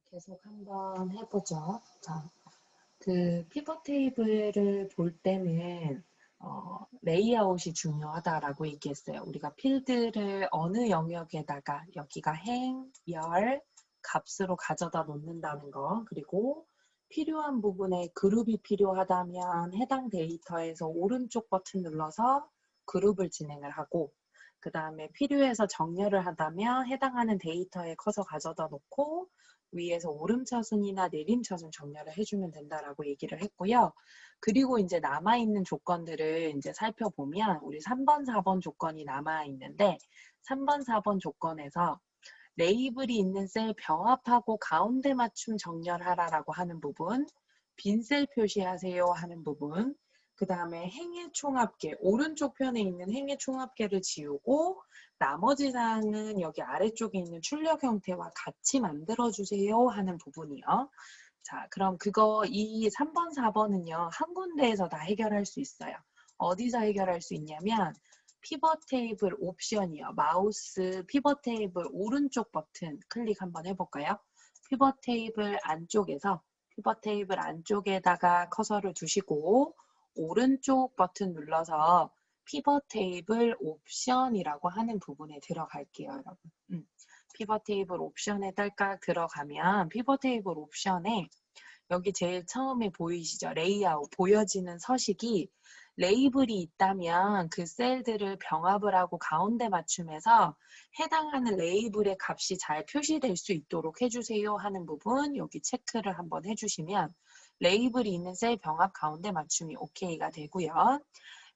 계속 한번 해보죠. 자, 그 피벗 테이블을 볼 때는 레이아웃이 중요하다라고 얘기했어요. 우리가 필드를 어느 영역에다가 여기가 행, 열, 값으로 가져다 놓는다는 거, 그리고 필요한 부분에 그룹이 필요하다면 해당 데이터에서 오른쪽 버튼 눌러서 그룹을 진행을 하고, 그 다음에 필요해서 정렬을 하다면 해당하는 데이터에 커서 가져다 놓고 위에서 오름차순이나 내림차순 정렬을 해주면 된다라고 얘기를 했고요. 그리고 이제 남아있는 조건들을 이제 살펴보면 우리 3번, 4번 조건이 남아있는데 3번, 4번 조건에서 레이블이 있는 셀 병합하고 가운데 맞춤 정렬하라라고 하는 부분, 빈 셀 표시하세요 하는 부분, 그 다음에 행의 총합계, 오른쪽 편에 있는 행의 총합계를 지우고 나머지 사항은 여기 아래쪽에 있는 출력 형태와 같이 만들어주세요 하는 부분이요. 자, 그럼 이 3번, 4번은요. 한 군데에서 다 해결할 수 있어요. 어디서 해결할 수 있냐면 피벗 테이블 옵션이요. 마우스 피벗 테이블 오른쪽 버튼 클릭 한번 해볼까요? 피벗 테이블 안쪽에다가 커서를 두시고 오른쪽 버튼 눌러서 피벗 테이블 옵션이라고 하는 부분에 들어갈게요, 여러분. 피벗 테이블 옵션에 딸깍 들어가면 피벗 테이블 옵션에 여기 제일 처음에 보이시죠? 레이아웃, 보여지는 서식이 레이블이 있다면 그 셀들을 병합을 하고 가운데 맞춤해서 해당하는 레이블의 값이 잘 표시될 수 있도록 해주세요 하는 부분 여기 체크를 한번 해주시면 레이블이 있는 셀 병합 가운데 맞춤이 오케이가 되고요.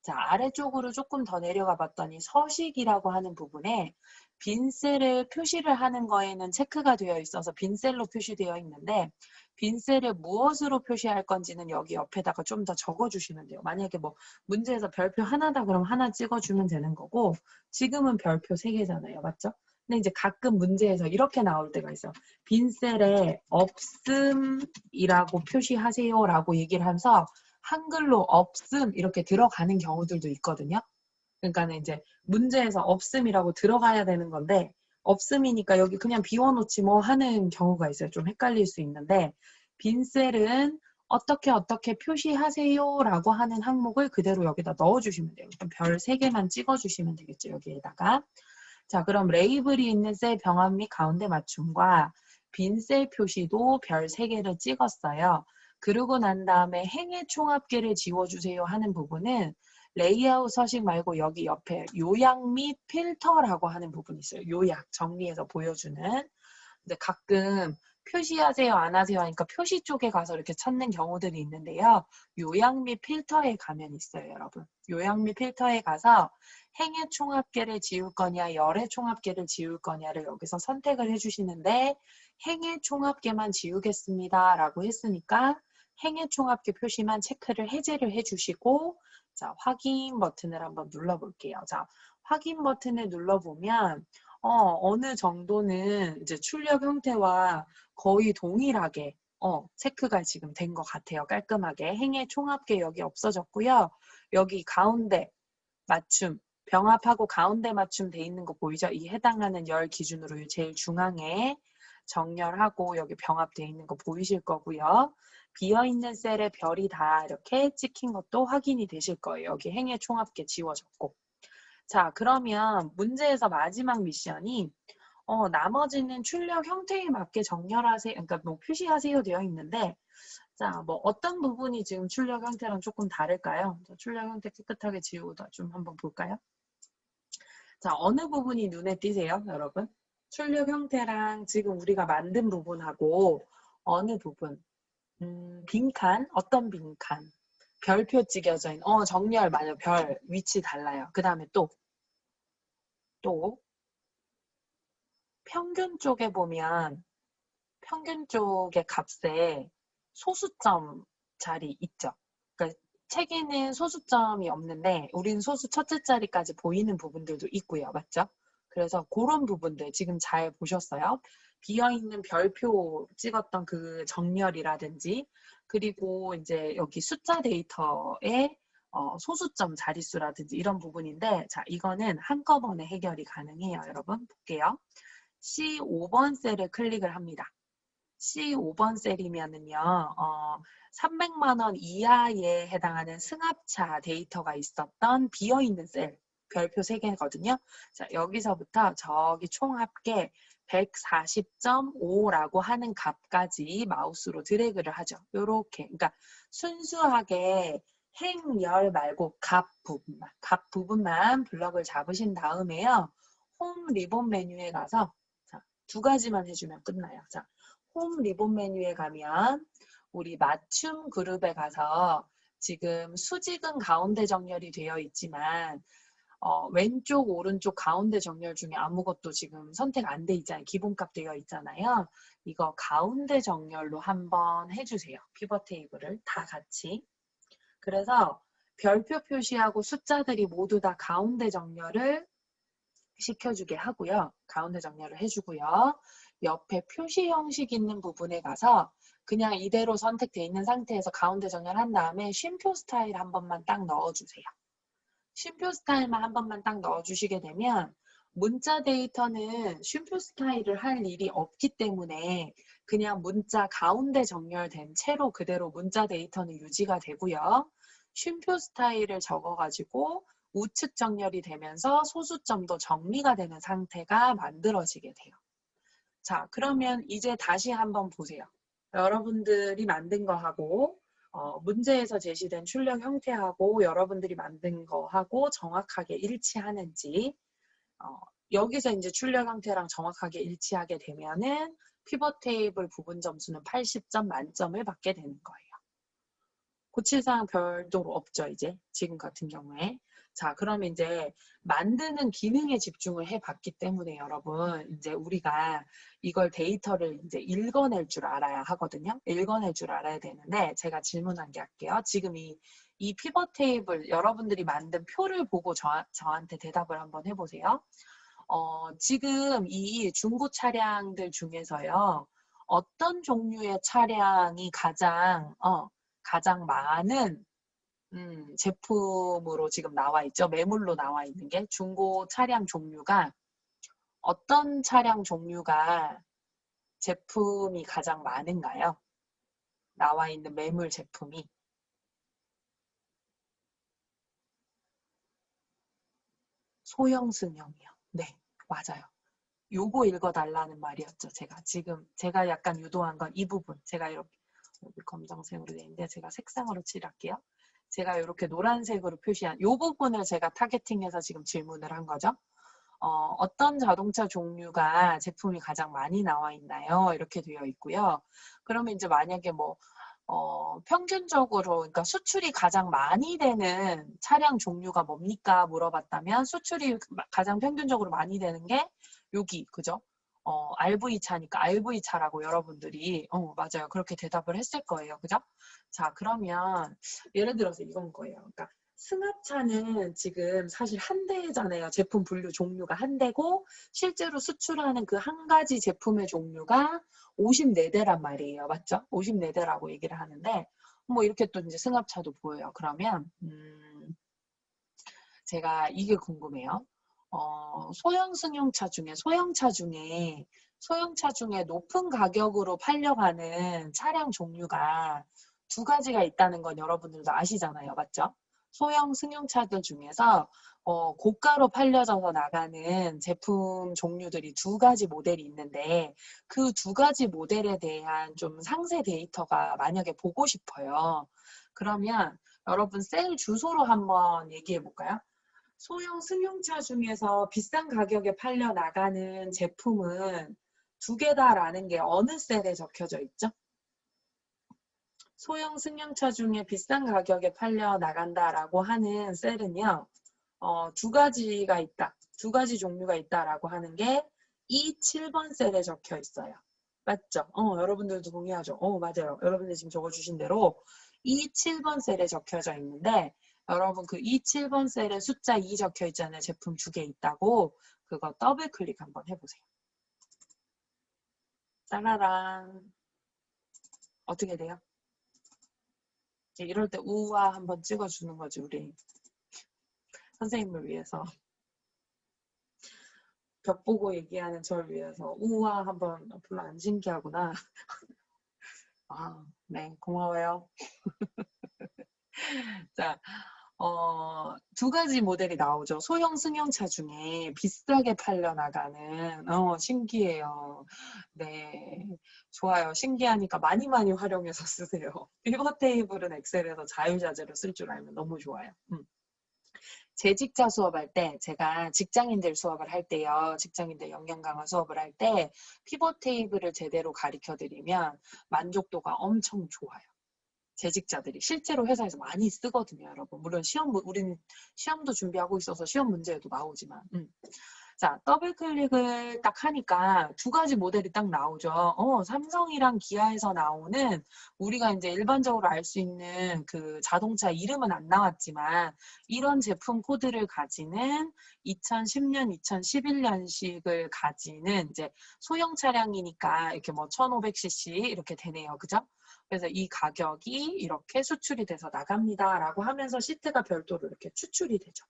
자, 아래쪽으로 조금 더 내려가 봤더니 서식이라고 하는 부분에 빈셀을 표시를 하는 거에는 체크가 되어 있어서 빈셀로 표시되어 있는데 빈셀을 무엇으로 표시할 건지는 여기 옆에다가 좀 더 적어주시면 돼요. 만약에 뭐 문제에서 별표 하나다 그러면 하나 찍어주면 되는 거고 지금은 별표 3개잖아요. 맞죠? 근데 이제 가끔 문제에서 이렇게 나올 때가 있어요. 빈셀에 없음이라고 표시하세요 라고 얘기를 하면서 한글로 없음 이렇게 들어가는 경우들도 있거든요. 그러니까는 이제 문제에서 없음이라고 들어가야 되는 건데 없음이니까 여기 그냥 비워놓지 뭐 하는 경우가 있어요. 좀 헷갈릴 수 있는데 빈셀은 어떻게 표시하세요 라고 하는 항목을 그대로 여기다 넣어주시면 돼요. 별 3개만 찍어주시면 되겠죠. 여기에다가. 자, 그럼 레이블이 있는 셀 병합 및 가운데 맞춤과 빈 셀 표시도 별 3개를 찍었어요. 그러고 난 다음에 행의 총합계를 지워주세요 하는 부분은 레이아웃 서식 말고 여기 옆에 요약 및 필터라고 하는 부분이 있어요. 요약, 정리해서 보여주는. 근데 가끔 표시하세요, 안 하세요 하니까 표시 쪽에 가서 이렇게 찾는 경우들이 있는데요. 요약 및 필터에 가면 있어요, 여러분. 요약 및 필터에 가서 행의 총합계를 지울 거냐, 열의 총합계를 지울 거냐를 여기서 선택을 해주시는데 행의 총합계만 지우겠습니다 라고 했으니까 행의 총합계 표시만 체크를 해제를 해주시고 자, 확인 버튼을 한번 눌러볼게요. 자, 확인 버튼을 눌러보면 어느 정도는 이제 출력 형태와 거의 동일하게 체크가 지금 된 것 같아요. 깔끔하게. 행의 총합계 여기 없어졌고요. 여기 가운데 맞춤, 병합하고 가운데 맞춤 돼 있는 거 보이죠? 이 해당하는 열 기준으로 제일 중앙에 정렬하고 여기 병합돼 있는 거 보이실 거고요. 비어있는 셀에 별이 다 이렇게 찍힌 것도 확인이 되실 거예요. 여기 행의 총합계 지워졌고. 자, 그러면 문제에서 마지막 미션이 나머지는 출력 형태에 맞게 정렬하세요. 그러니까 뭐 표시하세요 되어 있는데 자, 뭐 어떤 부분이 지금 출력 형태랑 조금 다를까요? 자, 출력 형태 깨끗하게 지우고 좀 한번 볼까요? 자, 어느 부분이 눈에 띄세요, 여러분? 출력 형태랑 지금 우리가 만든 부분하고 어느 부분? 빈칸? 어떤 빈칸? 별표 찍여져 있는, 정렬, 맞아요. 별, 위치 달라요. 그 다음에 또, 평균 쪽에 보면, 평균 쪽의 값에 소수점 자리 있죠. 그러니까 책에는 소수점이 없는데 우리는 소수 첫째 자리까지 보이는 부분들도 있고요. 맞죠? 그래서 그런 부분들 지금 잘 보셨어요? 비어있는 별표 찍었던 그 정렬이라든지 그리고 이제 여기 숫자 데이터에 소수점 자릿수라든지 이런 부분인데 자 이거는 한꺼번에 해결이 가능해요. 여러분 볼게요. C5번 셀을 클릭을 합니다. C5번 셀이면은요, 300만 원 이하에 해당하는 승합차 데이터가 있었던 비어있는 셀, 별표 3개거든요. 자, 여기서부터 저기 총 합계 140.5라고 하는 값까지 마우스로 드래그를 하죠. 요렇게. 그러니까 순수하게 행열 말고 값 부분만 블럭을 잡으신 다음에요. 홈 리본 메뉴에 가서 자, 2가지만 해주면 끝나요. 자, 홈 리본 메뉴에 가면 우리 맞춤 그룹에 가서 지금 수직은 가운데 정렬이 되어 있지만 왼쪽, 오른쪽, 가운데 정렬 중에 아무것도 지금 선택 안 돼 있잖아요. 기본값 되어 있잖아요. 이거 가운데 정렬로 한번 해주세요. 피벗 테이블을 다 같이. 그래서 별표 표시하고 숫자들이 모두 다 가운데 정렬을 시켜주게 하고요. 가운데 정렬을 해주고요. 옆에 표시 형식 있는 부분에 가서 그냥 이대로 선택되어 있는 상태에서 가운데 정렬한 다음에 쉼표 스타일 한 번만 딱 넣어주세요. 쉼표 스타일만 한 번만 딱 넣어주시게 되면 문자 데이터는 쉼표 스타일을 할 일이 없기 때문에 그냥 문자 가운데 정렬된 채로 그대로 문자 데이터는 유지가 되고요. 쉼표 스타일을 적어가지고 우측 정렬이 되면서 소수점도 정리가 되는 상태가 만들어지게 돼요. 자, 그러면 이제 다시 한번 보세요. 여러분들이 만든 거하고 문제에서 제시된 출력 형태하고 여러분들이 만든 거하고 정확하게 일치하는지 여기서 이제 출력 형태랑 정확하게 일치하게 되면은 피벗 테이블 부분 점수는 80점 만점을 받게 되는 거예요. 고칠 사항 별도로 없죠, 이제 지금 같은 경우에. 자, 그러면 이제 만드는 기능에 집중을 해봤기 때문에 여러분 이제 우리가 이걸 데이터를 이제 읽어낼 줄 알아야 하거든요. 읽어낼 줄 알아야 되는데 제가 질문 한 개 할게요. 지금 이 피벗 테이블 여러분들이 만든 표를 보고 저한테 대답을 한번 해보세요. 지금 이 중고 차량들 중에서요. 어떤 종류의 차량이 가장 많은 제품으로 지금 나와 있죠. 매물로 나와 있는 게 중고 차량 종류가 어떤 차량 종류가 제품이 가장 많은가요? 나와 있는 매물 제품이. 소형 승용이요. 네, 맞아요. 요거 읽어달라는 말이었죠. 제가 약간 유도한 건 이 부분. 제가 이렇게 검정색으로 돼 있는데 제가 색상으로 칠할게요. 제가 이렇게 노란색으로 표시한 이 부분을 제가 타겟팅해서 지금 질문을 한 거죠. 어떤 자동차 종류가 제품이 가장 많이 나와 있나요? 이렇게 되어 있고요. 그러면 이제 만약에 뭐 평균적으로 그러니까 수출이 가장 많이 되는 차량 종류가 뭡니까? 물어봤다면 수출이 가장 평균적으로 많이 되는 게 여기 그죠? RV 차니까 RV 차라고 여러분들이 맞아요. 그렇게 대답을 했을 거예요. 그죠? 자, 그러면 예를 들어서 이건 거예요. 그러니까 승합차는 지금 사실 한 대잖아요. 제품 분류 종류가 한 대고 실제로 수출하는 그 한 가지 제품의 종류가 54대란 말이에요. 맞죠? 54대라고 얘기를 하는데 뭐 이렇게 또 이제 승합차도 보여요. 그러면 제가 이게 궁금해요. 소형 승용차 중에 소형차 중에 높은 가격으로 팔려가는 차량 종류가 2가지가 있다는 건 여러분들도 아시잖아요. 맞죠? 소형 승용차들 중에서 고가로 팔려져서 나가는 제품 종류들이 2가지 모델이 있는데 그 2가지 모델에 대한 좀 상세 데이터가 만약에 보고 싶어요. 그러면 여러분 셀 주소로 한번 얘기해 볼까요? 소형 승용차 중에서 비싼 가격에 팔려 나가는 제품은 2개다라는 게 어느 셀에 적혀져 있죠? 소형 승용차 중에 비싼 가격에 팔려 나간다라고 하는 셀은요. 2가지가 있다. 2가지 종류가 있다라고 하는 게 이 7번 셀에 적혀 있어요. 맞죠? 여러분들도 동의하죠? 맞아요. 여러분들 지금 적어주신 대로 이 7번 셀에 적혀져 있는데 여러분 그 이 7번 셀에 숫자 2 적혀 있잖아요. 제품 2개 있다고. 그거 더블 클릭 한번 해보세요. 짜라란. 어떻게 돼요? 이럴 때 우와 한번 찍어주는 거지 우리. 선생님을 위해서. 벽 보고 얘기하는 절 위해서 우와 한번 별로 안 신기하구나. 아, 네, 고마워요. 자, 두 가지 모델이 나오죠. 소형 승용차 중에 비싸게 팔려나가는, 신기해요. 네, 좋아요. 신기하니까 많이 많이 활용해서 쓰세요. 피벗 테이블은 엑셀에서 자유자재로 쓸 줄 알면 너무 좋아요. 재직자 수업할 때, 제가 직장인들 수업을 할 때요, 직장인들 역량 강화 수업을 할 때, 피벗 테이블을 제대로 가르쳐 드리면 만족도가 엄청 좋아요. 재직자들이 실제로 회사에서 많이 쓰거든요, 여러분. 물론 우리는 시험도 준비하고 있어서 시험 문제에도 나오지만. 자, 더블 클릭을 딱 하니까 두 가지 모델이 딱 나오죠. 삼성이랑 기아에서 나오는 우리가 이제 일반적으로 알 수 있는 그 자동차 이름은 안 나왔지만 이런 제품 코드를 가지는 2010년, 2011년식을 가지는 이제 소형 차량이니까 이렇게 뭐 1500cc 이렇게 되네요. 그죠? 그래서 이 가격이 이렇게 수출이 돼서 나갑니다라고 하면서 시트가 별도로 이렇게 추출이 되죠.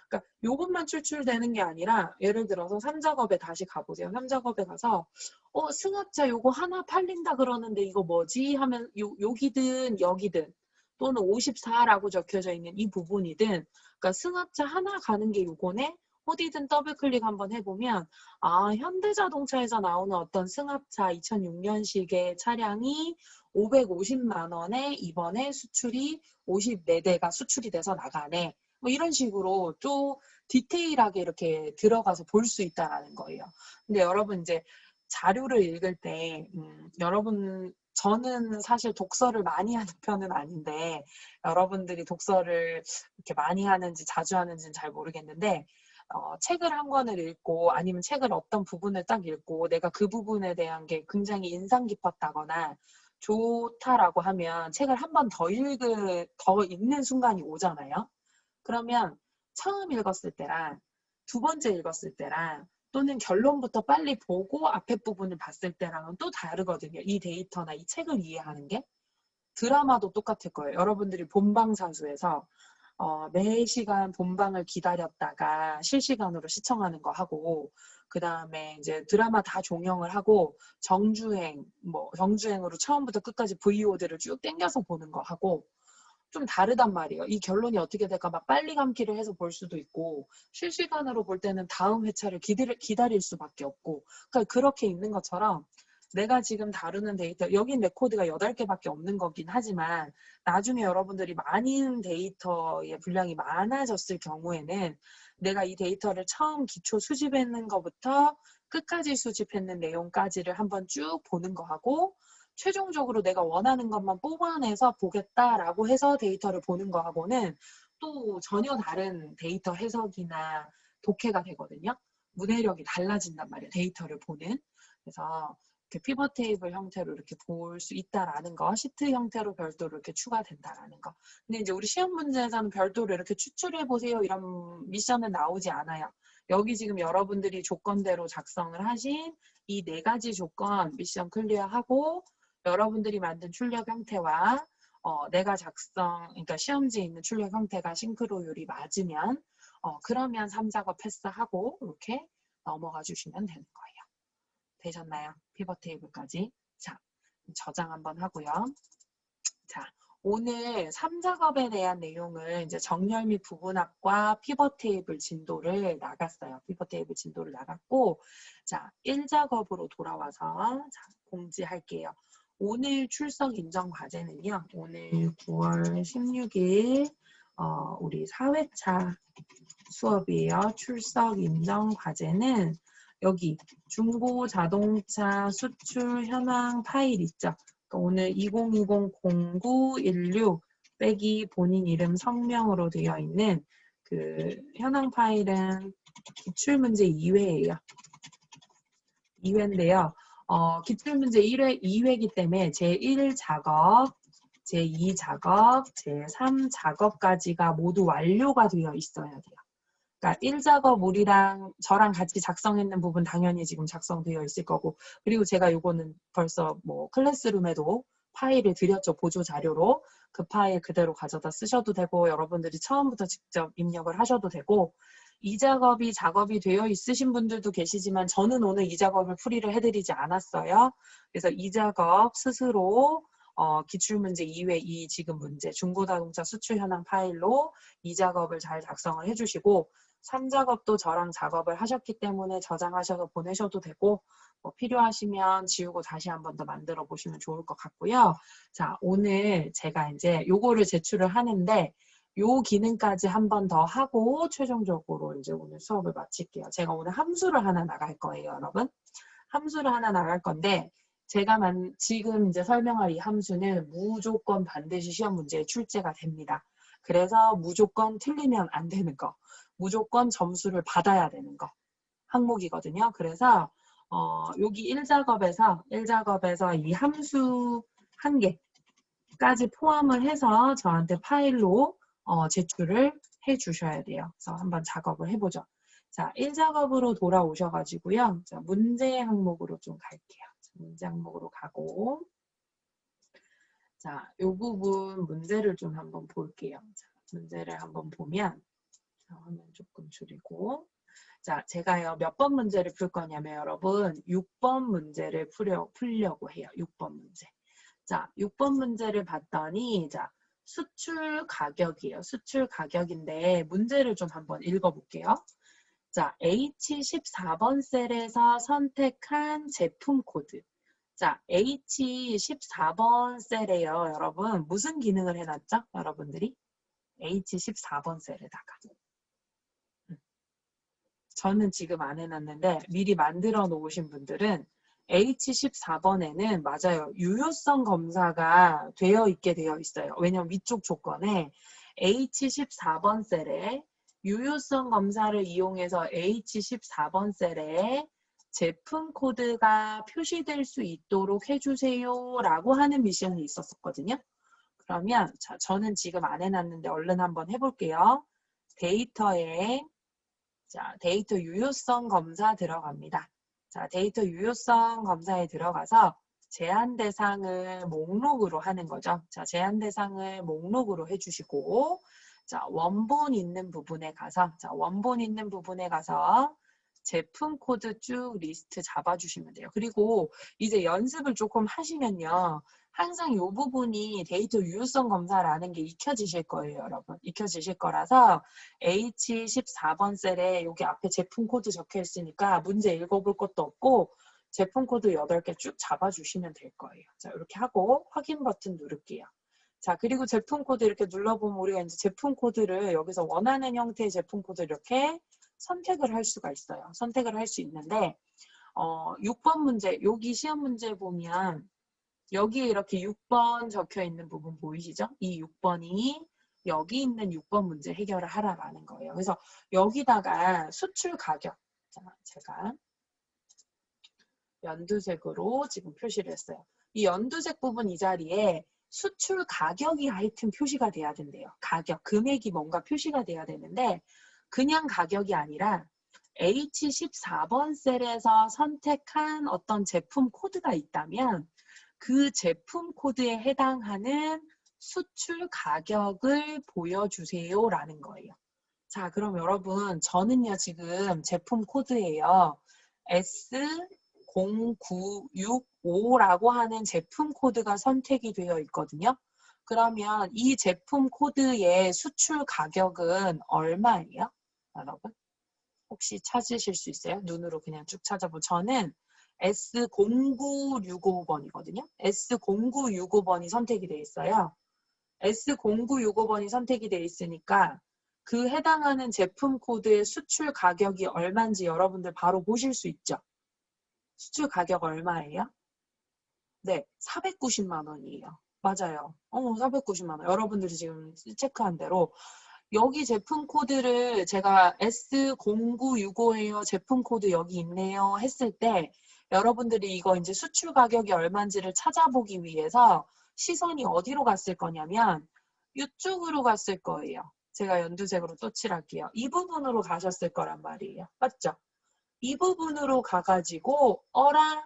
그러니까 요것만 추출되는 게 아니라 예를 들어서 삼작업에 다시 가보세요. 삼작업에 가서 승합차 요거 하나 팔린다 그러는데 이거 뭐지? 하면 여기든 여기든 또는 54라고 적혀져 있는 이 부분이든 그러니까 승합차 하나 가는 게 요거네? 어디든 더블 클릭 한번 해보면 현대자동차에서 나오는 어떤 승합차 2006년식의 차량이 550만 원에 이번에 수출이 54대가 수출이 돼서 나가네. 뭐 이런 식으로 좀 디테일하게 이렇게 들어가서 볼 수 있다라는 거예요. 근데 여러분 이제 자료를 읽을 때 저는 사실 독서를 많이 하는 편은 아닌데 여러분들이 독서를 이렇게 많이 하는지 자주 하는지는 잘 모르겠는데 책을 한 권을 읽고 아니면 책을 어떤 부분을 딱 읽고 내가 그 부분에 대한 게 굉장히 인상 깊었다거나 좋다라고 하면 책을 한 번 더 읽는 순간이 오잖아요. 그러면 처음 읽었을 때랑 두 번째 읽었을 때랑 또는 결론부터 빨리 보고 앞에 부분을 봤을 때랑은 또 다르거든요. 이 데이터나 이 책을 이해하는 게. 드라마도 똑같을 거예요. 여러분들이 본방사수에서 매 시간 본방을 기다렸다가 실시간으로 시청하는 거 하고 그 다음에 이제 드라마 다 종영을 하고 정주행으로 처음부터 끝까지 VOD를 쭉 당겨서 보는 거 하고 좀 다르단 말이에요. 이 결론이 어떻게 될까 막 빨리 감기를 해서 볼 수도 있고 실시간으로 볼 때는 다음 회차를 기다릴 수밖에 없고 그러니까 그렇게 있는 것처럼 내가 지금 다루는 데이터 여긴 레코드가 8개밖에 없는 거긴 하지만 나중에 여러분들이 많은 데이터의 분량이 많아졌을 경우에는 내가 이 데이터를 처음 기초 수집했는 것부터 끝까지 수집했는 내용까지를 한번 쭉 보는 거하고 최종적으로 내가 원하는 것만 뽑아내서 보겠다라고 해서 데이터를 보는 거하고는 또 전혀 다른 데이터 해석이나 독해가 되거든요. 문해력이 달라진단 말이에요. 데이터를 보는. 그래서 이렇게 피벗 테이블 형태로 이렇게 볼 수 있다라는 거, 시트 형태로 별도로 이렇게 추가된다라는 거. 근데 이제 우리 시험 문제에서는 별도로 이렇게 추출해 보세요 이런 미션은 나오지 않아요. 여기 지금 여러분들이 조건대로 작성을 하신 이 4가지 조건 미션 클리어하고 여러분들이 만든 출력 형태와 그러니까 시험지에 있는 출력 형태가 싱크로율이 맞으면 그러면 3작업 패스하고 이렇게 넘어가 주시면 되는 거예요. 되셨나요? 피벗 테이블까지. 자, 저장 한번 하고요. 자, 오늘 3작업에 대한 내용을 이제 정렬 및 부분합과 피벗 테이블 진도를 나갔어요. 피벗 테이블 진도를 나갔고, 자, 1작업으로 돌아와서 자, 공지할게요. 오늘 출석 인정 과제는요. 오늘 9월 16일 우리 4회차 수업이에요. 출석 인정 과제는 여기 중고 자동차 수출 현황 파일 있죠. 그러니까 오늘 2020-0916 빼기 본인 이름 성명으로 되어 있는 그 현황 파일은 기출문제 2회예요. 2회인데요. 기출문제 1회, 2회이기 때문에 제1작업, 제2작업, 제3작업까지가 모두 완료가 되어 있어야 돼요. 그러니까 1작업 우리랑 저랑 같이 작성했는 부분 당연히 지금 작성되어 있을 거고 그리고 제가 요거는 벌써 뭐 클래스룸에도 파일을 드렸죠. 보조 자료로. 그 파일 그대로 가져다 쓰셔도 되고 여러분들이 처음부터 직접 입력을 하셔도 되고 이 작업이 되어 있으신 분들도 계시지만 저는 오늘 이 작업을 풀이를 해드리지 않았어요. 그래서 이 작업 스스로 기출문제 이외 이 지금 문제 중고자동차 수출 현황 파일로 이 작업을 잘 작성을 해주시고 3작업도 저랑 작업을 하셨기 때문에 저장하셔서 보내셔도 되고 뭐 필요하시면 지우고 다시 한 번 더 만들어 보시면 좋을 것 같고요. 자, 오늘 제가 이제 요거를 제출을 하는데 요 기능까지 한 번 더 하고 최종적으로 이제 오늘 수업을 마칠게요. 제가 오늘 함수를 하나 나갈 거예요, 여러분. 함수를 하나 나갈 건데 제가 지금 이제 설명할 이 함수는 무조건 반드시 시험 문제에 출제가 됩니다. 그래서 무조건 틀리면 안 되는 거, 무조건 점수를 받아야 되는 거 항목이거든요. 그래서 여기 1작업에서 이 함수 한 개까지 포함을 해서 저한테 파일로 제출을 해 주셔야 돼요. 그래서 한번 작업을 해보죠. 자, 1작업으로 돌아오셔가지고요. 자, 문제 항목으로 좀 갈게요. 자, 문제 항목으로 가고 자, 이 부분 문제를 좀 한번 볼게요. 자, 문제를 한번 보면 자, 화면 조금 줄이고 자, 제가요 몇 번 문제를 풀 거냐면 여러분 6번 문제를 풀려고 해요. 6번 문제. 자, 6번 문제를 봤더니 자, 수출 가격이에요. 수출 가격인데 문제를 좀 한번 읽어볼게요. 자, H14번 셀에서 선택한 제품 코드. 자, H14번 셀에요. 여러분 무슨 기능을 해놨죠? 여러분들이? H14번 셀에다가. 저는 지금 안 해놨는데 미리 만들어 놓으신 분들은 H14번에는 맞아요. 유효성 검사가 되어 있어요. 왜냐면 위쪽 조건에 H14번 셀에 유효성 검사를 이용해서 H14번 셀에 제품 코드가 표시될 수 있도록 해주세요 라고 하는 미션이 있었거든요. 그러면 자, 저는 지금 안 해놨는데 얼른 한번 해볼게요. 데이터에 자, 데이터 유효성 검사 들어갑니다. 자, 데이터 유효성 검사에 들어가서 제한 대상을 목록으로 하는 거죠. 자, 제한 대상을 목록으로 해주시고 자, 원본 있는 부분에 가서 제품 코드 쭉 리스트 잡아주시면 돼요. 그리고 이제 연습을 조금 하시면요. 항상 이 부분이 데이터 유효성 검사라는 게 익혀지실 거예요, 여러분. 익혀지실 거라서 H14번 셀에 여기 앞에 제품 코드 적혀 있으니까 문제 읽어볼 것도 없고 제품 코드 8개 쭉 잡아주시면 될 거예요. 자, 이렇게 하고 확인 버튼 누를게요. 자, 그리고 제품 코드 이렇게 눌러보면 우리가 이제 제품 코드를 여기서 원하는 형태의 제품 코드를 이렇게 선택을 할 수가 있어요. 선택을 할 수 있는데 6번 문제, 여기 시험 문제 보면 여기에 이렇게 6번 적혀 있는 부분 보이시죠? 이 6번이 여기 있는 6번 문제 해결을 하라라는 거예요. 그래서 여기다가 수출 가격, 자, 제가 연두색으로 지금 표시를 했어요. 이 연두색 부분 이 자리에 수출 가격이 하여튼 표시가 돼야 된대요. 가격, 금액이 뭔가 표시가 돼야 되는데 그냥 가격이 아니라 H14번 셀에서 선택한 어떤 제품 코드가 있다면 그 제품 코드에 해당하는 수출 가격을 보여주세요 라는 거예요. 자, 그럼 여러분 저는요 지금 제품 코드예요. S0965라고 하는 제품 코드가 선택이 되어 있거든요. 그러면 이 제품 코드의 수출 가격은 얼마예요? 여러분? 혹시 찾으실 수 있어요? 눈으로 그냥 쭉 찾아보면 저는 S0965번이거든요. S0965번이 선택이 되어 있어요. S0965번이 선택이 되어 있으니까 그 해당하는 제품 코드의 수출 가격이 얼마인지 여러분들 바로 보실 수 있죠. 수출 가격 얼마예요? 네, 490만 원이에요. 맞아요. 490만 원. 여러분들이 지금 체크한 대로 여기 제품 코드를 제가 S0965예요. 제품 코드 여기 있네요. 했을 때 여러분들이 이거 이제 수출 가격이 얼마인지를 찾아보기 위해서 시선이 어디로 갔을 거냐면 이쪽으로 갔을 거예요. 제가 연두색으로 또 칠할게요. 이 부분으로 가셨을 거란 말이에요. 맞죠? 이 부분으로 가가지고 어라?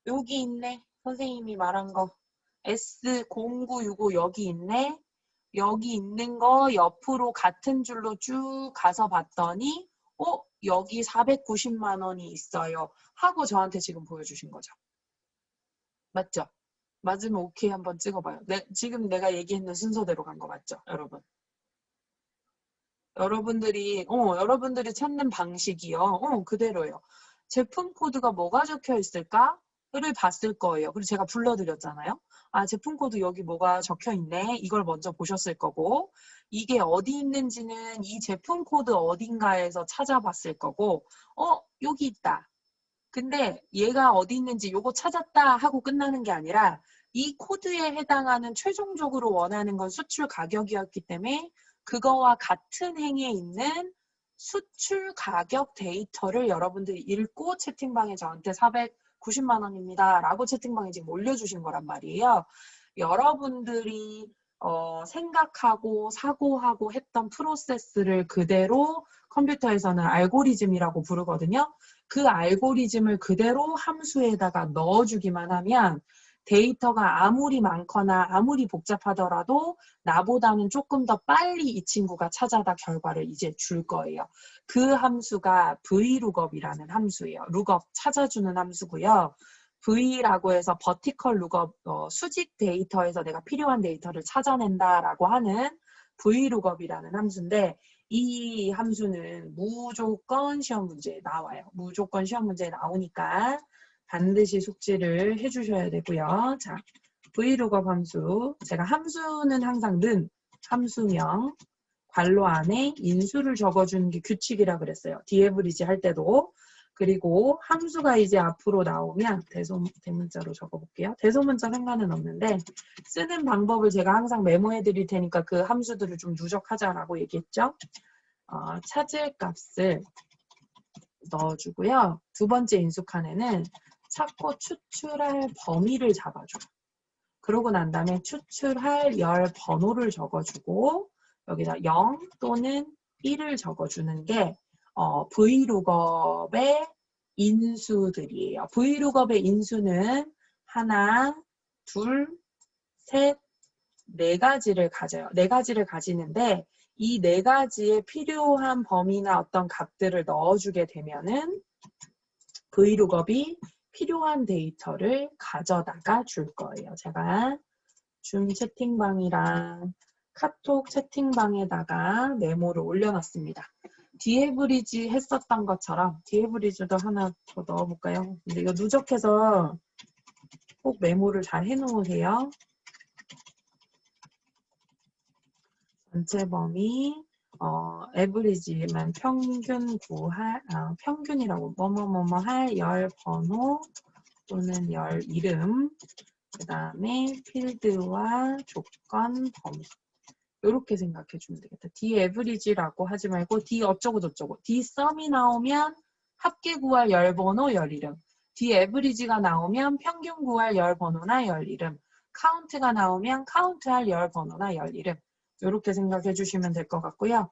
여기 있네. 선생님이 말한 거. S0965 여기 있네. 여기 있는 거 옆으로 같은 줄로 쭉 가서 봤더니 여기 490만 원이 있어요. 하고 저한테 지금 보여주신 거죠. 맞죠? 맞으면 오케이 한번 찍어봐요. 지금 내가 얘기했는 순서대로 간 거 맞죠? 여러분. 여러분들이 찾는 방식이요. 그대로예요. 제품 코드가 뭐가 적혀 있을까를 봤을 거예요. 그리고 제가 불러드렸잖아요. 아, 제품 코드 여기 뭐가 적혀 있네. 이걸 먼저 보셨을 거고, 이게 어디 있는지는 이 제품 코드 어딘가에서 찾아봤을 거고, 여기 있다. 근데 얘가 어디 있는지 요거 찾았다 하고 끝나는 게 아니라 이 코드에 해당하는 최종적으로 원하는 건 수출 가격이었기 때문에 그거와 같은 행에 있는 수출 가격 데이터를 여러분들이 읽고 채팅방에 저한테 490만 원입니다 라고 채팅방에 지금 올려주신 거란 말이에요. 여러분들이 생각하고 사고하고 했던 프로세스를 그대로 컴퓨터에서는 알고리즘이라고 부르거든요. 그 알고리즘을 그대로 함수에다가 넣어주기만 하면 데이터가 아무리 많거나 아무리 복잡하더라도 나보다는 조금 더 빨리 이 친구가 찾아다 결과를 이제 줄 거예요. 그 함수가 VLOOKUP이라는 함수예요. 룩업 찾아주는 함수고요. V라고 해서 버티컬 룩업, 수직 데이터에서 내가 필요한 데이터를 찾아낸다라고 하는 VLOOKUP이라는 함수인데 이 함수는 무조건 시험 문제에 나와요. 무조건 시험 문제에 나오니까 반드시 숙지를 해주셔야 되고요. 자, VLOOKUP 함수. 제가 함수는 항상 는 함수명 괄호 안에 인수를 적어주는 게 규칙이라 그랬어요. 디에브리지 할 때도. 그리고 함수가 이제 앞으로 나오면 대문자로 적어볼게요. 대소문자 상관은 없는데 쓰는 방법을 제가 항상 메모해 드릴 테니까 그 함수들을 좀 누적하자라고 얘기했죠. 찾을 값을 넣어주고요. 두 번째 인수 칸에는 찾고 추출할 범위를 잡아줘요. 그러고 난 다음에 추출할 열 번호를 적어주고 여기다 0 또는 1을 적어주는 게 VLOOKUP의 인수들이에요. VLOOKUP의 인수는 하나, 둘, 셋, 네 가지를 가져요. 네 가지를 가지는데 이 네 가지에 필요한 범위나 어떤 값들을 넣어주게 되면은 VLOOKUP이 필요한 데이터를 가져다가 줄 거예요. 제가 줌 채팅방이랑 카톡 채팅방에다가 메모를 올려놨습니다. 디에브리지 했었던 것처럼 디에브리지도 하나 더 넣어볼까요? 근데 이거 누적해서 꼭 메모를 잘 해놓으세요. 전체 범위 에브리지만 평균 구할 평균이라고 뭐뭐뭐뭐 할 열 번호 또는 열 이름 그 다음에 필드와 조건 범위 이렇게 생각해 주면 되겠다. 디에브리지라고 하지 말고 디 어쩌고 저쩌고 디썸이 나오면 합계 구할 열 번호 열 이름 디에브리지가 나오면 평균 구할 열 번호나 열 이름 카운트가 나오면 카운트할 열 번호나 열 이름 이렇게 생각해 주시면 될 것 같고요.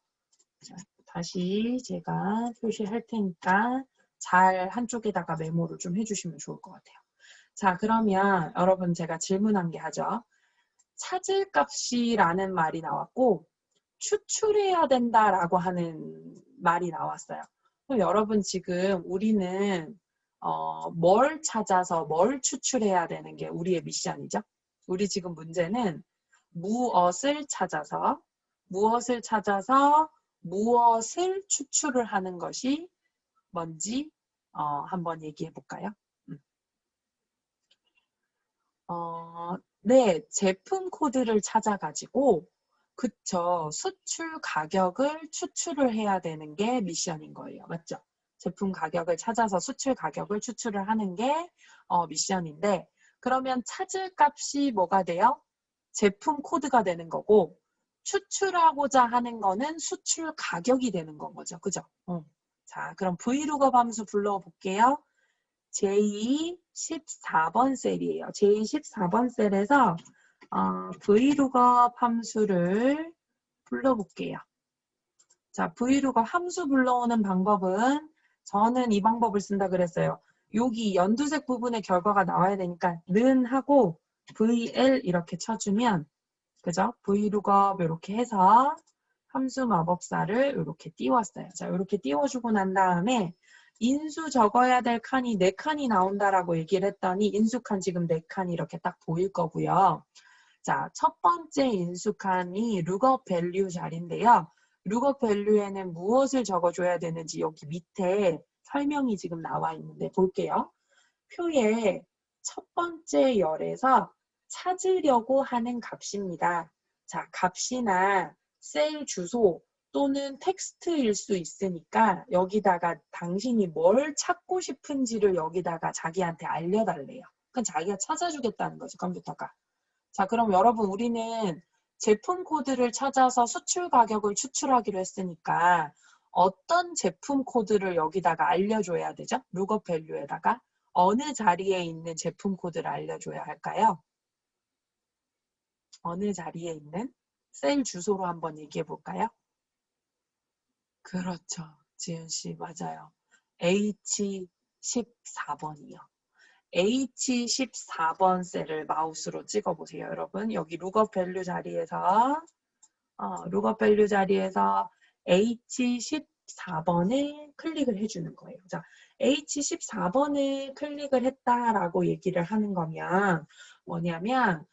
자, 다시 제가 표시할 테니까 잘 한쪽에다가 메모를 좀 해주시면 좋을 것 같아요. 자, 그러면 여러분 제가 질문한 게 하죠. 찾을 값이라는 말이 나왔고 추출해야 된다라고 하는 말이 나왔어요. 그럼 여러분 지금 우리는 뭘 찾아서 뭘 추출해야 되는 게 우리의 미션이죠? 우리 지금 문제는 무엇을 찾아서 무엇을 추출을 하는 것이 뭔지 한번 얘기해 볼까요? 네, 제품 코드를 찾아가지고 그쵸, 수출 가격을 추출을 해야 되는 게 미션인 거예요. 맞죠? 제품 가격을 찾아서 수출 가격을 추출을 하는 게 미션인데 그러면 찾을 값이 뭐가 돼요? 제품 코드가 되는 거고 추출하고자 하는 거는 수출 가격이 되는 건 거죠. 그죠? 자, 그럼 VLOOKUP 함수 불러볼게요. J14번 셀이에요. J14번 셀에서 VLOOKUP 함수를 불러볼게요. 자, VLOOKUP 함수 불러오는 방법은 저는 이 방법을 쓴다 그랬어요. 여기 연두색 부분의 결과가 나와야 되니까 는 하고 VL 이렇게 쳐주면 그죠? VLOOKUP 이렇게 해서 함수 마법사를 이렇게 띄웠어요. 자, 이렇게 띄워주고 난 다음에 인수 적어야 될 칸이 4칸이 나온다라고 얘기를 했더니 인수칸 지금 4칸이 이렇게 딱 보일 거고요. 자, 첫 번째 인수칸이 lookup value 자리인데요. lookup value에는 무엇을 적어줘야 되는지 여기 밑에 설명이 지금 나와 있는데 볼게요. 표에 첫 번째 열에서 찾으려고 하는 값입니다. 자, 값이나 셀 주소 또는 텍스트일 수 있으니까 여기다가 당신이 뭘 찾고 싶은지를 여기다가 자기한테 알려달래요. 그럼 자기가 찾아주겠다는 거죠, 컴퓨터가. 자, 그럼 여러분 우리는 제품 코드를 찾아서 수출 가격을 추출하기로 했으니까 어떤 제품 코드를 여기다가 알려줘야 되죠? 룩업 밸류에다가 어느 자리에 있는 제품 코드를 알려줘야 할까요? 어느 자리에 있는 셀 주소로 한번 얘기해 볼까요? 그렇죠. 지은 씨 맞아요. H14번이요. H14번 셀을 마우스로 찍어보세요, 여러분. 여기 룩업 밸류 자리에서 룩업 밸류 자리에서 H14번을 클릭을 해주는 거예요. 자, H14번을 클릭을 했다라고 얘기를 하는 거면 뭐냐면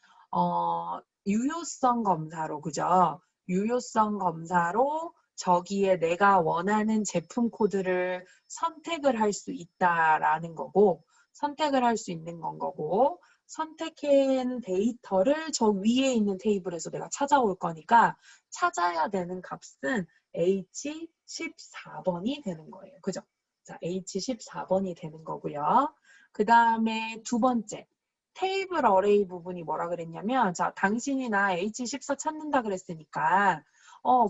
유효성 검사로, 그죠? 유효성 검사로 저기에 내가 원하는 제품 코드를 선택을 할 수 있다라는 거고, 선택을 할 수 있는 건 거고, 선택한 데이터를 저 위에 있는 테이블에서 내가 찾아올 거니까 찾아야 되는 값은 H14번이 되는 거예요. 그죠? 자, H14번이 되는 거고요. 그 다음에 두 번째, 테이블 어레이 부분이 뭐라 그랬냐면, 자, 당신이 나 H14 찾는다 그랬으니까,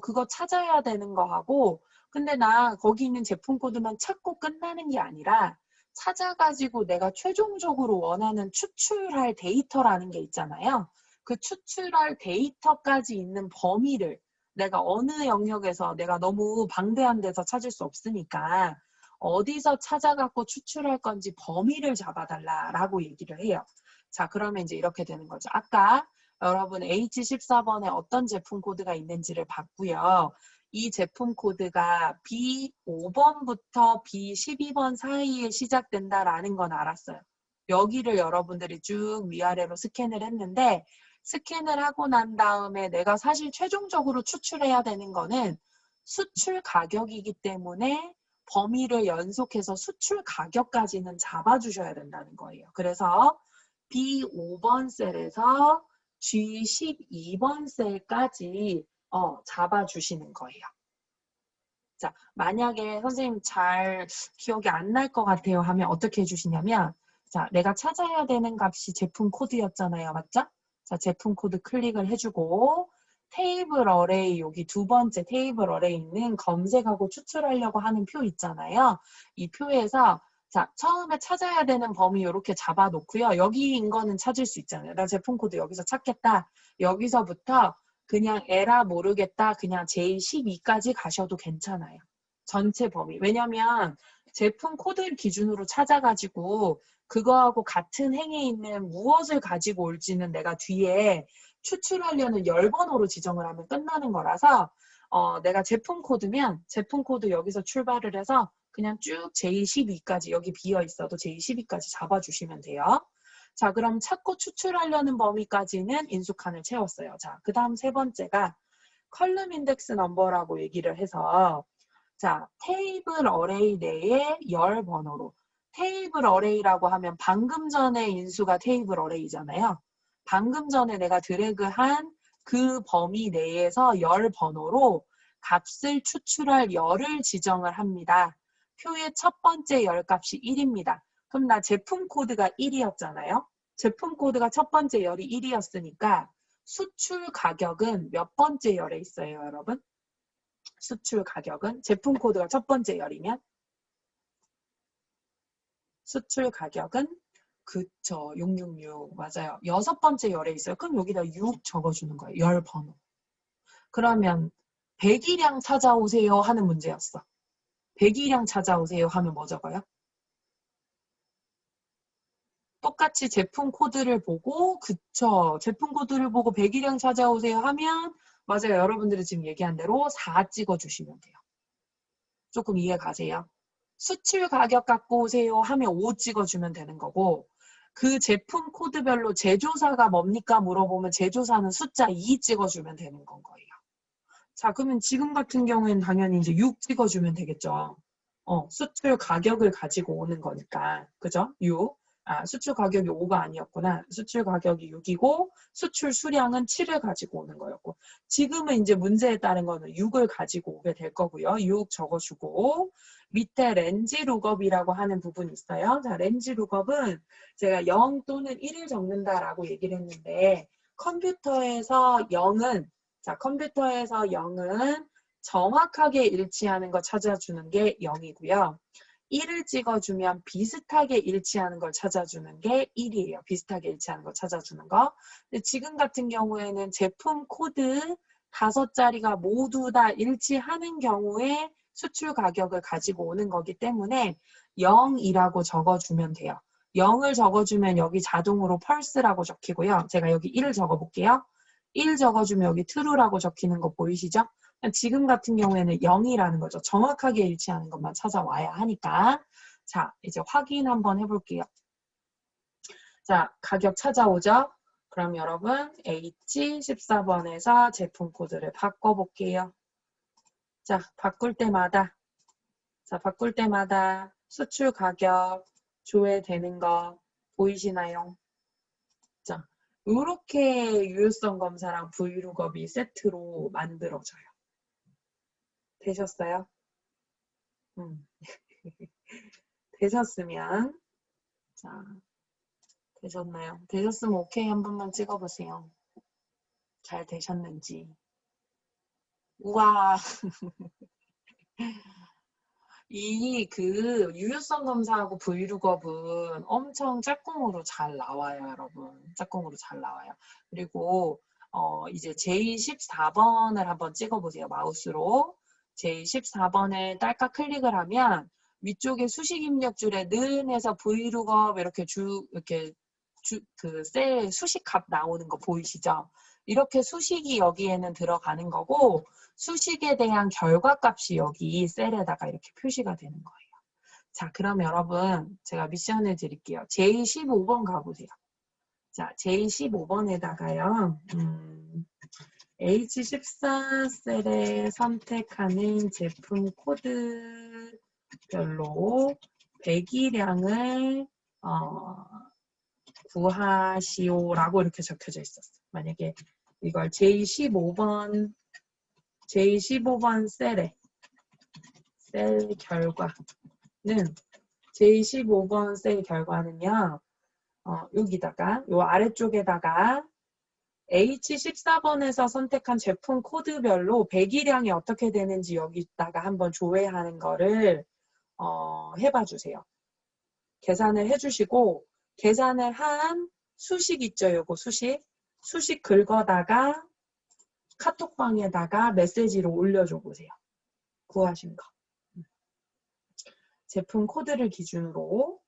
그거 찾아야 되는 거하고, 근데 나 거기 있는 제품 코드만 찾고 끝나는 게 아니라, 찾아가지고 내가 최종적으로 원하는 추출할 데이터라는 게 있잖아요. 그 추출할 데이터까지 있는 범위를 내가 어느 영역에서 내가 너무 방대한 데서 찾을 수 없으니까 어디서 찾아갖고 추출할 건지 범위를 잡아달라라고 얘기를 해요. 자, 그러면 이제 이렇게 되는 거죠. 아까 여러분 H14번에 어떤 제품 코드가 있는지를 봤고요. 이 제품 코드가 B5번부터 B12번 사이에 시작된다라는 건 알았어요. 여기를 여러분들이 쭉 위아래로 스캔을 했는데 스캔을 하고 난 다음에 내가 사실 최종적으로 추출해야 되는 거는 수출 가격이기 때문에 범위를 연속해서 수출 가격까지는 잡아주셔야 된다는 거예요. 그래서 B5번 셀에서 G12번 셀까지 잡아주시는 거예요. 자, 만약에 선생님 잘 기억이 안 날 것 같아요 하면 어떻게 해주시냐면, 자, 내가 찾아야 되는 값이 제품 코드였잖아요. 맞죠? 자, 제품 코드 클릭을 해주고 테이블 어레이, 여기 두 번째 테이블 어레이 있는 검색하고 추출하려고 하는 표 있잖아요. 이 표에서 자, 처음에 찾아야 되는 범위 이렇게 잡아놓고요. 여기인 거는 찾을 수 있잖아요. 나 제품 코드 여기서 찾겠다. 여기서부터 그냥 에라 모르겠다. 그냥 J12까지 가셔도 괜찮아요. 전체 범위. 왜냐면 제품 코드 기준으로 찾아가지고 그거하고 같은 행에 있는 무엇을 가지고 올지는 내가 뒤에 추출하려는 열 번호로 지정을 하면 끝나는 거라서 내가 제품 코드면 제품 코드 여기서 출발을 해서 그냥 쭉 J12까지 여기 비어 있어도 J12까지 잡아주시면 돼요. 자, 그럼 찾고 추출하려는 범위까지는 인수칸을 채웠어요. 자, 그 다음 세 번째가 컬럼 인덱스 넘버라고 얘기를 해서 자, 테이블 어레이 내에 열 번호로 테이블 어레이라고 하면 방금 전에 인수가 테이블 어레이잖아요. 방금 전에 내가 드래그한 그 범위 내에서 열 번호로 값을 추출할 열을 지정을 합니다. 표의 첫 번째 열 값이 1입니다. 그럼 나 제품 코드가 1이었잖아요. 제품 코드가 첫 번째 열이 1이었으니까 수출 가격은 몇 번째 열에 있어요, 여러분? 수출 가격은 제품 코드가 첫 번째 열이면 수출 가격은 그쵸, 666 맞아요. 여섯 번째 열에 있어요. 그럼 여기다 6 적어주는 거예요. 열 번호. 그러면 100일량 찾아오세요 하는 문제였어. 100일량 찾아오세요 하면 뭐 적어요? 똑같이 제품 코드를 보고, 그쵸. 제품 코드를 보고 배기량 찾아오세요 하면, 맞아요. 여러분들이 지금 얘기한 대로 4 찍어주시면 돼요. 조금 이해 가세요? 수출 가격 갖고 오세요 하면 5 찍어주면 되는 거고, 그 제품 코드별로 제조사가 뭡니까 물어보면 제조사는 숫자 2 찍어주면 되는 건 거예요. 자, 그러면 지금 같은 경우에는 당연히 이제 6 찍어주면 되겠죠. 수출 가격을 가지고 오는 거니까. 그죠? 6. 수출 가격이 5가 아니었구나. 수출 가격이 6이고 수출 수량은 7을 가지고 오는 거였고. 지금은 이제 문제에 따른 거는 6을 가지고 오게 될 거고요. 6 적어주고 밑에 렌지 룩업이라고 하는 부분이 있어요. 자, 렌지 룩업은 제가 0 또는 1을 적는다라고 얘기를 했는데 컴퓨터에서 0은 정확하게 일치하는 거 찾아주는 게 0이고요. 1을 찍어주면 비슷하게 일치하는 걸 찾아주는 게 1이에요. 비슷하게 일치하는 걸 찾아주는 거. 근데 지금 같은 경우에는 제품 코드 5자리가 모두 다 일치하는 경우에 수출 가격을 가지고 오는 거기 때문에 0이라고 적어주면 돼요. 0을 적어주면 여기 자동으로 펄스라고 적히고요. 제가 여기 1을 적어볼게요. 1 적어주면 여기 true라고 적히는 거 보이시죠? 지금 같은 경우에는 0이라는 거죠. 정확하게 일치하는 것만 찾아와야 하니까. 자, 이제 확인 한번 해볼게요. 자, 가격 찾아오죠? 그럼 여러분 H14번에서 제품 코드를 바꿔볼게요. 자, 바꿀 때마다 수출 가격 조회되는 거 보이시나요? 자, 이렇게 유효성 검사랑 브이룩업이 세트로 만들어져요. 되셨어요? 되셨으면, 자, 되셨나요? 되셨으면 오케이 한 번만 찍어보세요. 잘 되셨는지. 우와. 유효성 검사하고 브이룩업은 엄청 짝꿍으로 잘 나와요, 여러분. 짝꿍으로 잘 나와요. 그리고, 이제 J14번을 한번 찍어보세요, 마우스로. J14번에 딸깍 클릭을 하면 위쪽에 수식 입력줄에 는 해서 브이룩업 셀 수식값 나오는 거 보이시죠? 이렇게 수식이 여기에는 들어가는 거고, 수식에 대한 결과값이 여기 셀에다가 이렇게 표시가 되는 거예요. 자, 그럼 여러분 제가 미션을 드릴게요. J15번 가보세요. 자, J15번에다가요. H14 셀에 선택하는 제품 코드별로 배기량을 구하시오라고 이렇게 적혀져 있었어요. 만약에 이걸 J15번 셀 결과는 J15번 셀 결과는요. 여기다가 요 아래쪽에다가 H14번에서 선택한 제품 코드별로 배기량이 어떻게 되는지 여기다가 한번 조회하는 거를 해봐 주세요. 계산을 해주시고 계산을 한 수식 있죠. 요거 수식 긁어다가 카톡방에다가 메시지로 올려줘 보세요. 구하신 거. 제품 코드를 기준으로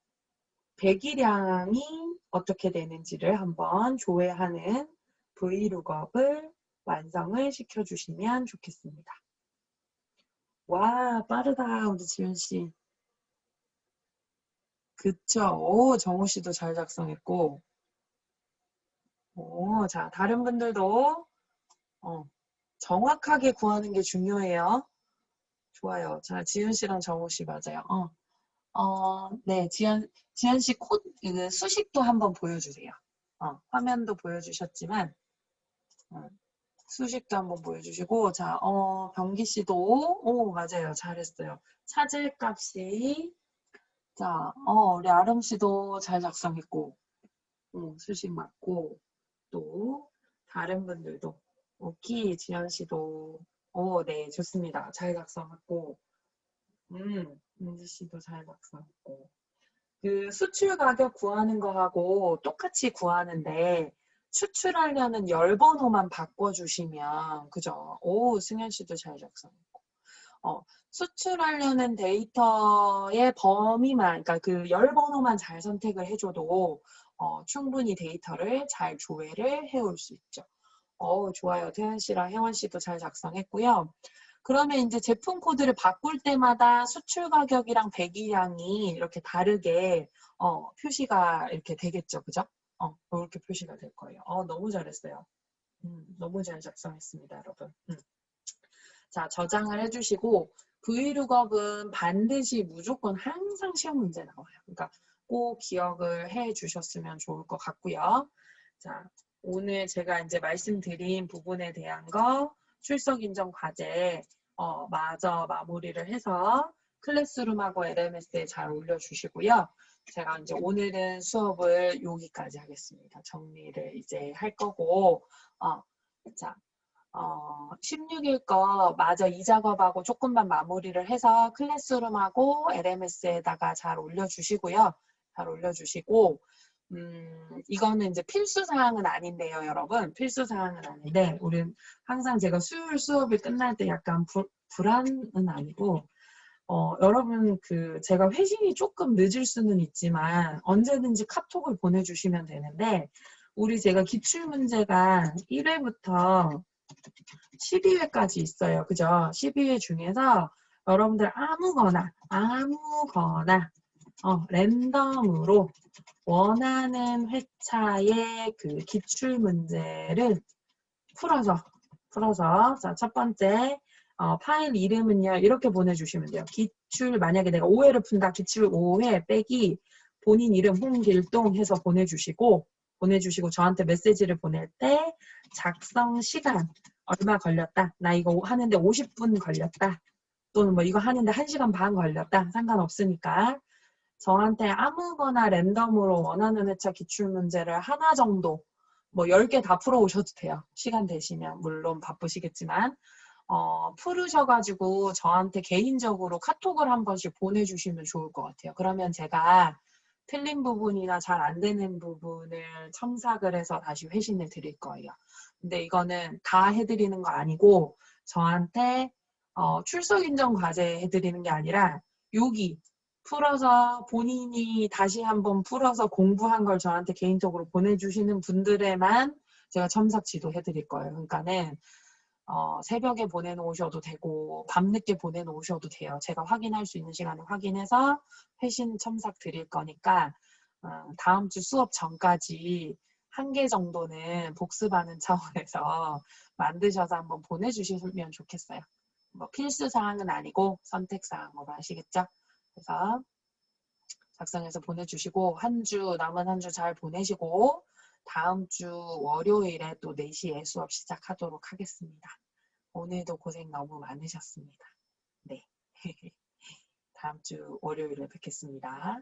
배기량이 어떻게 되는지를 한번 조회하는 브이룩업을 완성을 시켜주시면 좋겠습니다. 와, 빠르다, 우리 지은씨. 그쵸? 오, 정우씨도 잘 작성했고. 자, 다른 분들도 정확하게 구하는 게 중요해요. 좋아요. 자, 지은씨랑 정우씨 맞아요. 네, 지연씨 수식도 한번 보여주세요. 화면도 보여주셨지만, 수식도 한번 보여주시고, 자, 병기씨도, 맞아요. 잘했어요. 찾을 값이, 자, 우리 아름씨도 잘 작성했고, 수식 맞고, 또, 다른 분들도, 오키, 지연씨도, 네, 좋습니다. 잘 작성했고, 민지씨도 잘 작성했고. 수출 가격 구하는 거하고 똑같이 구하는데 추출하려는 열번호만 바꿔주시면 그죠? 오, 승현씨도 잘 작성했고. 수출하려는 데이터의 범위만, 그러니까 그 열번호만 잘 선택을 해줘도 충분히 데이터를 잘 조회를 해올 수 있죠. 좋아요. 태연 씨랑 혜원 씨도 잘 작성했고요. 그러면 이제 제품 코드를 바꿀 때마다 수출 가격이랑 배기량이 이렇게 다르게 표시가 이렇게 되겠죠. 그죠? 이렇게 표시가 될 거예요. 너무 잘했어요. 너무 잘 작성했습니다, 여러분. 자, 저장을 해주시고 VLOOKUP은 반드시 무조건 항상 시험 문제 나와요. 그러니까 꼭 기억을 해 주셨으면 좋을 것 같고요. 자, 오늘 제가 이제 말씀드린 부분에 대한 거 출석 인정 과제 마저 마무리를 해서 클래스룸하고 LMS에 잘 올려주시고요. 제가 이제 오늘은 수업을 여기까지 하겠습니다. 정리를 이제 할 거고, 자, 16일 거 마저 이 작업하고 조금만 마무리를 해서 클래스룸하고 LMS에다가 잘 올려주시고요. 잘 올려주시고, 이거는 이제 필수사항은 아닌데요, 여러분. 필수사항은 아닌데, 우린 항상 제가 수요일 수업이 끝날 때 약간 불안은 아니고, 여러분, 제가 회신이 조금 늦을 수는 있지만, 언제든지 카톡을 보내주시면 되는데, 제가 기출문제가 1회부터 12회까지 있어요. 그죠? 12회 중에서 여러분들 아무거나 랜덤으로 원하는 회차의 기출 문제를 풀어서 자, 첫 번째 파일 이름은요. 이렇게 보내주시면 돼요. 기출 만약에 내가 5회를 푼다. 기출 5회 빼기 본인 이름 홍길동 해서 보내주시고 저한테 메시지를 보낼 때 작성 시간 얼마 걸렸다. 나 이거 하는데 50분 걸렸다. 또는 뭐 이거 하는데 1시간 반 걸렸다. 상관없으니까 저한테 아무거나 랜덤으로 원하는 회차 기출문제를 하나 정도 뭐 10개 다 풀어오셔도 돼요. 시간 되시면 물론 바쁘시겠지만 풀으셔가지고 저한테 개인적으로 카톡을 한 번씩 보내주시면 좋을 것 같아요. 그러면 제가 틀린 부분이나 잘 안 되는 부분을 첨삭을 해서 다시 회신을 드릴 거예요. 근데 이거는 다 해드리는 거 아니고 저한테 출석 인정 과제 해드리는 게 아니라 여기 풀어서 본인이 다시 한번 풀어서 공부한 걸 저한테 개인적으로 보내주시는 분들에만 제가 첨삭 지도해드릴 거예요. 그러니까는 새벽에 보내놓으셔도 되고 밤늦게 보내놓으셔도 돼요. 제가 확인할 수 있는 시간에 확인해서 회신 첨삭 드릴 거니까 다음 주 수업 전까지 1개 정도는 복습하는 차원에서 만드셔서 한번 보내주시면 좋겠어요. 뭐 필수사항은 아니고 선택사항으로 하시겠죠? 그래서 작성해서 보내주시고 남은 한 주 잘 보내시고 다음 주 월요일에 또 4시에 수업 시작하도록 하겠습니다. 오늘도 고생 너무 많으셨습니다. 네. 다음 주 월요일에 뵙겠습니다.